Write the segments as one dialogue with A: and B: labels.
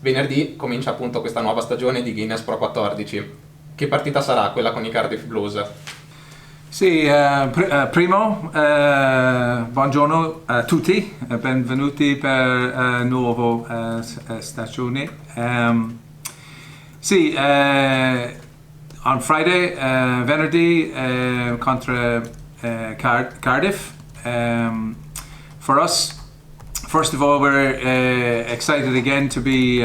A: Venerdì comincia appunto questa nuova stagione di Guinness PRO14. Che partita sarà quella con i Cardiff Blues?
B: Sì, primo, buongiorno a tutti, benvenuti per nuova stagione. Sì, on Friday, venerdì contro Cardiff. For us, first of all, we're excited again to be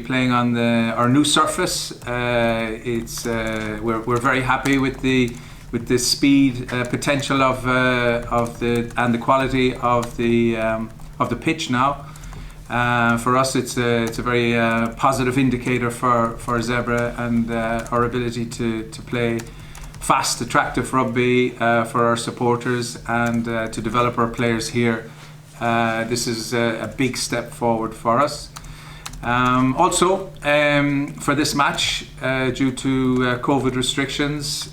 B: playing on our new surface. We're very happy with the speed potential of the quality of the pitch now. For us, it's a very positive indicator for Zebre and our ability to play fast, attractive rugby for our supporters and to develop our players here. This is a big step forward for us. Also, for this match, due to COVID restrictions,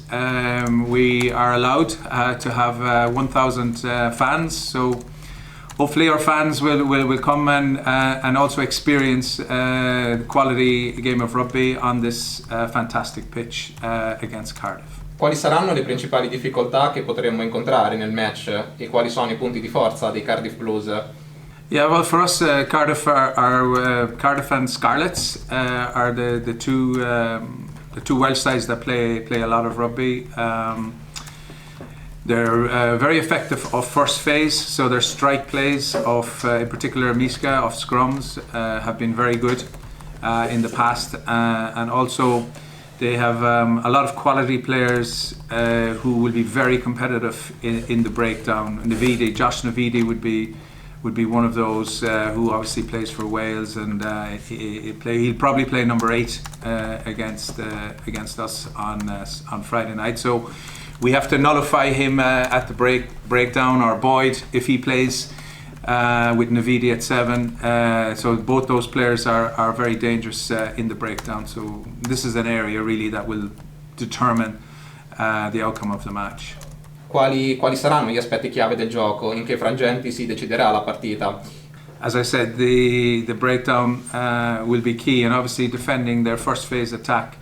B: we are allowed to have 1,000 fans. So hopefully our fans will come and also experience the quality game of rugby on this fantastic pitch against Cardiff.
A: Quali saranno le principali difficoltà che potremmo incontrare nel match e quali sono i punti di forza dei Cardiff Blues?
B: Yeah, well, for us, Cardiff Cardiff and Scarlets are the two Welsh sides that play a lot of rugby. They're very effective off first phase, so their strike plays of, in particular, Miska off scrums have been very good in the past, and also they have a lot of quality players who will be very competitive in the breakdown. Josh Navidi would be one of those who obviously plays for Wales, and he'll probably play number 8 against us on Friday night. So we have to nullify him at the breakdown, or Boyd if he plays with Navidi at 7. So both those players are very dangerous in the breakdown. So this is an area really that will determine the outcome of the match.
A: Quali saranno gli aspetti chiave del gioco? In che frangenti si deciderà la partita?
B: As I said, the breakdown will be key, and obviously defending their first phase attack.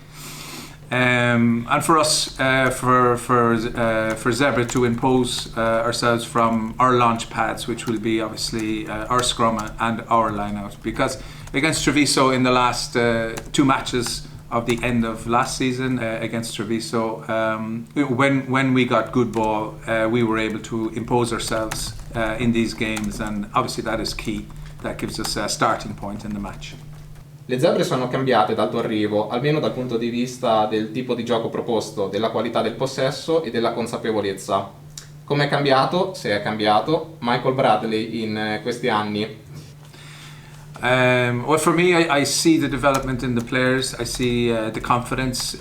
B: And for us, for Zebre to impose ourselves from our launch pads, which will be obviously our scrum and our line out. Because against Treviso in the last 2 matches of the end of last season against Treviso, when we got good ball, we were able to impose ourselves in these games, and obviously that is key. That gives us a starting point in the match.
A: Le Zebre sono cambiate dal tuo arrivo, almeno dal punto di vista del tipo di gioco proposto, della qualità del possesso e della consapevolezza. Come è cambiato, se è cambiato, Michael Bradley in questi anni?
B: Well, for me, I see the development in the players. I see the confidence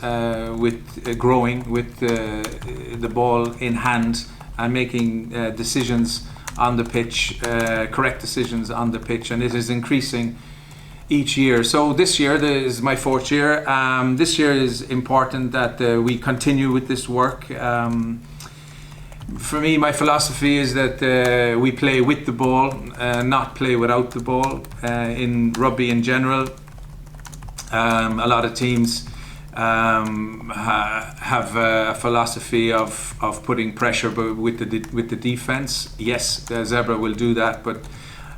B: growing with the ball in hand and making decisions on the pitch, correct decisions on the pitch, and it is increasing each year. So this year, this is my 4th year. This year is important that we continue with this work. For me, my philosophy is that we play with the ball, not play without the ball. In rugby in general, a lot of teams have a philosophy of putting pressure with the defense. Yes, the Zebre will do that, but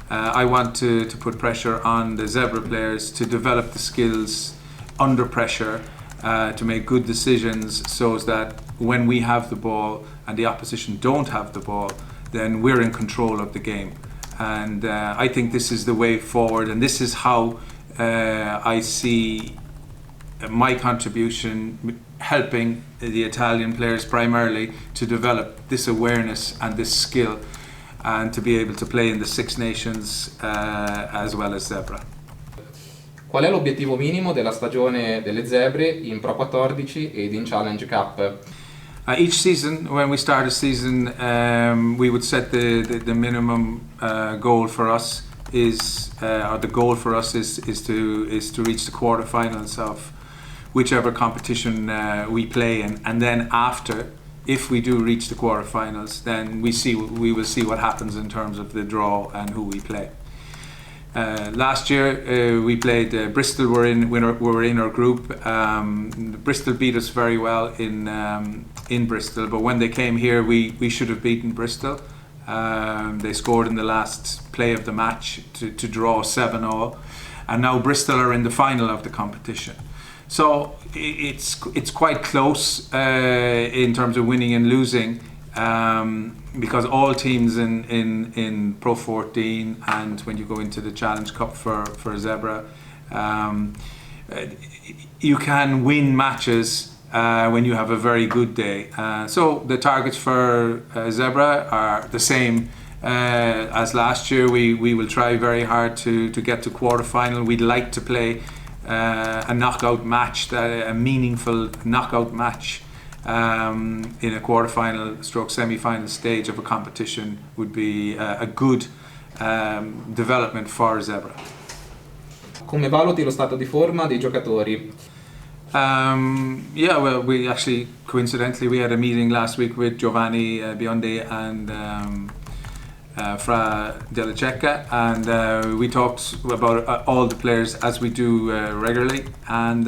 B: I want to put pressure on the Zebre players to develop the skills under pressure, to make good decisions, so that when we have the ball and the opposition don't have the ball, then we're in control of the game. And I think this is the way forward, and this is how I see my contribution helping the Italian players primarily to develop this awareness and this skill, and to be able to play in the Six Nations as well as Zebre.
A: Qual è l'obiettivo minimo della stagione delle Zebre in PRO14 ed in Challenge Cup?
B: Each season, when we start a season, we would set the minimum goal for us is to reach the quarterfinals of whichever competition we play in, and then after, if we do reach the quarterfinals, then we will see what happens in terms of the draw and who we play. Last year we played Bristol. Were in our group. Bristol beat us very well in Bristol, but when they came here, we should have beaten Bristol. They scored in the last play of the match to draw 7-0, and now Bristol are in the final of the competition. So it's quite close in terms of winning and losing. Because all teams in Pro 14 and when you go into the Challenge Cup for Zebre, you can win matches when you have a very good day. So the targets for Zebre are the same as last year. We will try very hard to get to quarter-final. We'd like to play a knockout match, a meaningful knockout match. In a quarter-final / semi-final stage of a competition would be a good development for Zebre.
A: Come valuti lo stato di forma dei giocatori?
B: Yeah, well, we actually, coincidentally, we had a meeting last week with Giovanni Biondi and Fra Della Cecca, and we talked about all the players as we do regularly, and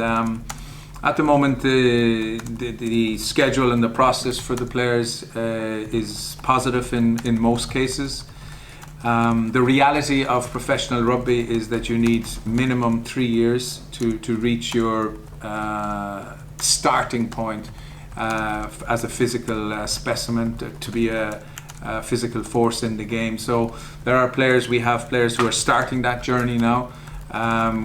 B: at the moment, the schedule and the process for the players is positive in most cases. The reality of professional rugby is that you need minimum 3 years to reach your starting point as a physical specimen, to be a physical force in the game. So there are players, we have players who are starting that journey now.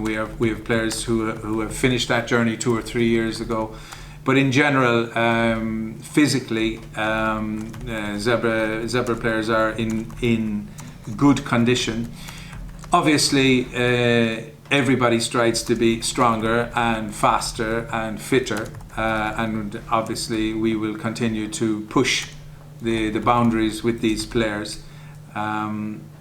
B: We have players who have finished that journey 2 or 3 years ago, but in general, physically, Zebre players are in good condition. Obviously, everybody strives to be stronger and faster and fitter, and obviously we will continue to push the boundaries with these players.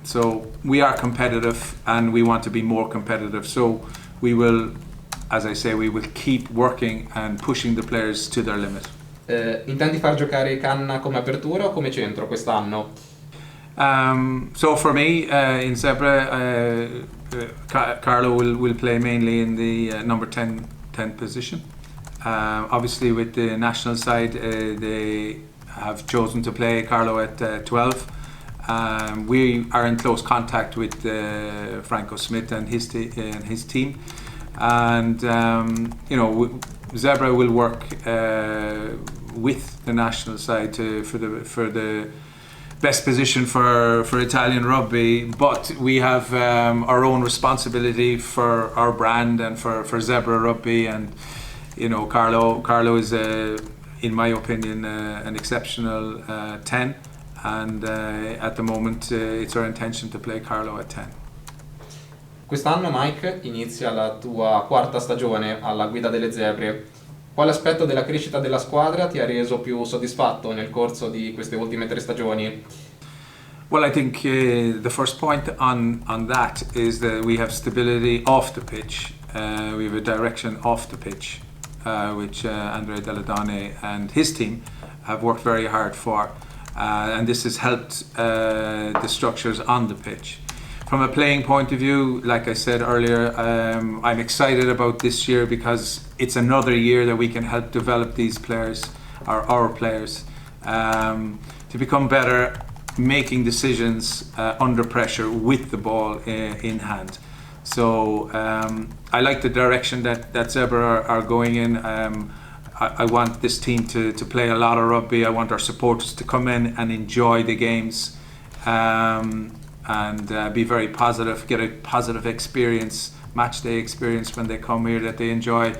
B: So we are competitive and we want to be more competitive. So we will, as I say, we will keep working and pushing the players to their limit.
A: Intendi far giocare Canna come apertura o come centro quest'anno?
B: So for me, in Zebre, Carlo will play mainly in the number 10 position. Obviously with the national side, they have chosen to play Carlo at 12. We are in close contact with Franco Smith and his team, and you know, Zebre will work with the national side for the best position for Italian rugby. But we have our own responsibility for our brand and for Zebre rugby, and you know, Carlo is in my opinion an exceptional 10. And at the moment it's our intention to play Carlo at 10.
A: Quest'anno, Mike, inizia la tua quarta stagione alla guida delle Zebre. Quale aspetto della crescita della squadra ti ha reso più soddisfatto nel corso di queste ultime 3 stagioni?
B: Well, I think the first point on that is that we have stability off the pitch. We have a direction off the pitch, which Andrea Delladone and his team have worked very hard for. And this has helped the structures on the pitch. From a playing point of view, like I said earlier, I'm excited about this year because it's another year that we can help develop these players, our players, to become better, making decisions under pressure with the ball in hand. So I like the direction that Zebre are going in. I want this team to play a lot of rugby. I want our supporters to come in and enjoy the games, and be very positive, get a positive experience, match day experience when they come here, that they enjoy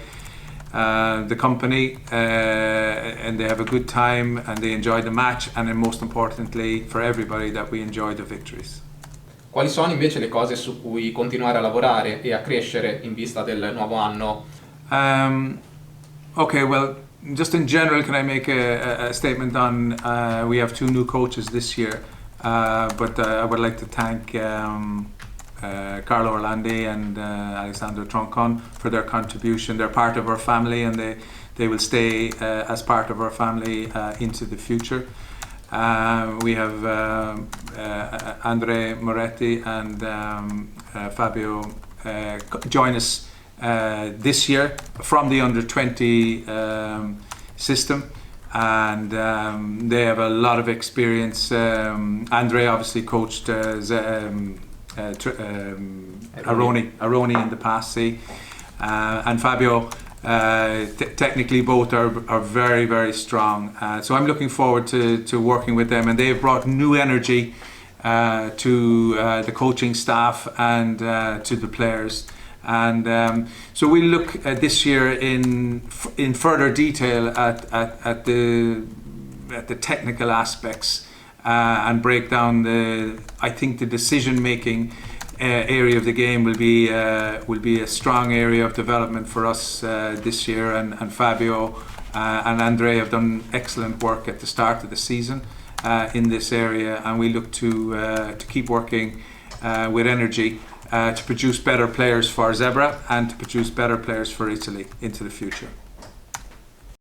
B: the company and they have a good time and they enjoy the match, and then most importantly for everybody that we enjoy the victories.
A: Quali sono invece le cose su cui continuare a lavorare e a crescere in vista del nuovo anno?
B: Okay, well, just in general, can I make a statement on, we have 2 new coaches this year, but I would like to thank Carlo Orlandi and Alessandro Troncon for their contribution. They're part of our family and they will stay as part of our family into the future. We have Andre Moretti and Fabio join us this year from the under 20 system, and they have a lot of experience. Andre obviously coached Aroni in the past, and Fabio technically both are very, very strong. So I'm looking forward to working with them, and they've brought new energy to the coaching staff and to the players. And so we look at this year in further detail at the technical aspects and break down I think the decision making area of the game will be a strong area of development for us this year. And Fabio and Andre have done excellent work at the start of the season in this area, and we look to keep working with energy to produce better players for Zebre and to produce better players for Italy into the future.